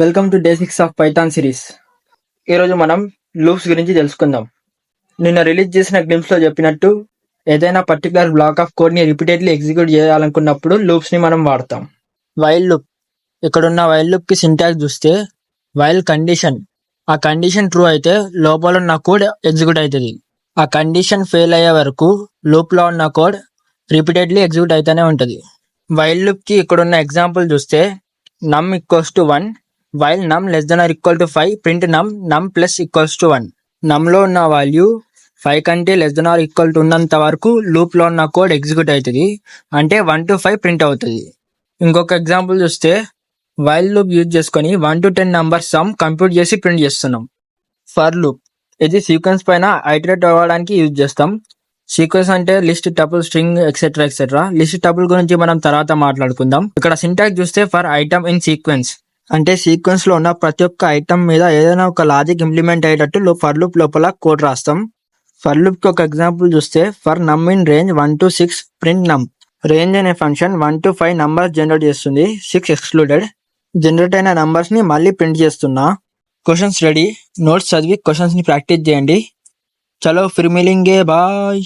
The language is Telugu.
Welcome to day 6 of Python series. ఈరోజు మనం లూప్స్ గురించి తెలుసుకుందాం. నిన్న రిలీజ్ చేసిన గ్లింప్స్లో చెప్పినట్టు ఏదైనా పర్టికులర్ బ్లాక్ ఆఫ్ కోడ్ని రిపీటెడ్లీ ఎగ్జిక్యూట్ చేయాలనుకున్నప్పుడు లూప్స్ని మనం వాడతాం. వైల్ లూప్, ఇక్కడున్న వైల్ లూప్కి సింటాక్స్ చూస్తే వైల్ కండిషన్, ఆ కండిషన్ ట్రూ అయితే లోపల ఉన్న కోడ్ ఎగ్జిక్యూట్ అవుతుంది. ఆ కండిషన్ ఫెయిల్ అయ్యే వరకు లూప్లో ఉన్న కోడ్ రిపీటెడ్లీ ఎగ్జిక్యూట్ అవుతూనే ఉంటుంది. వైల్ లూప్కి ఇక్కడున్న ఎగ్జాంపుల్ చూస్తే num = 1, while num <= 5, print num + 1. numలో ఉన్న వాల్యూ 5 కంటే <= ఉన్నంత వరకు లూప్లో ఉన్న కోడ్ ఎగ్జిక్యూట్ అవుతుంది, అంటే 1 to 5 ప్రింట్ అవుతుంది. ఇంకొక ఎగ్జాంపుల్ చూస్తే వైల్ లూప్ యూజ్ చేసుకొని 1 to 10 నంబర్స్ సమ్ కంప్యూట్ చేసి ప్రింట్ చేస్తున్నాం. ఫర్ లూప్, ఇది సీక్వెన్స్ పైన ఐటరేట్ అవ్వడానికి యూజ్ చేస్తాం. సీక్వెన్స్ అంటే list, tuple, string etcetera. List, tuple గురించి మనం తర్వాత మాట్లాడుకుందాం. ఇక్కడ సింటాక్స్ చూస్తే ఫర్ ఐటమ్ ఇన్ సీక్వెన్స్, అంటే సీక్వెన్స్ లో ఉన్న ప్రతి ఒక్క ఐటమ్ మీద ఏదైనా ఒక లాజిక్ ఇంప్లిమెంట్ అయ్యేటట్టు ఫర్ లూప్ లోపల కోడ్ రాస్తాం. ఫర్ లూప్ కి ఒక ఎగ్జాంపుల్ చూస్తే ఫర్ నమ్ ఇన్ రేంజ్ 1 to 6 ప్రింట్ నమ్. రేంజ్ అనే ఫంక్షన్ 1 to 5 నంబర్స్ జనరేట్ చేస్తుంది, 6 ఎక్స్క్లూడెడ్. జనరేట్ అయిన నంబర్స్ ని మళ్ళీ ప్రింట్ చేస్తున్నా. క్వశ్చన్స్ రెడీ, నోట్స్ చదివి క్వశ్చన్స్ ని ప్రాక్టీస్ చేయండి. చలో ఫిర్ మిలేంగే, బాయ్.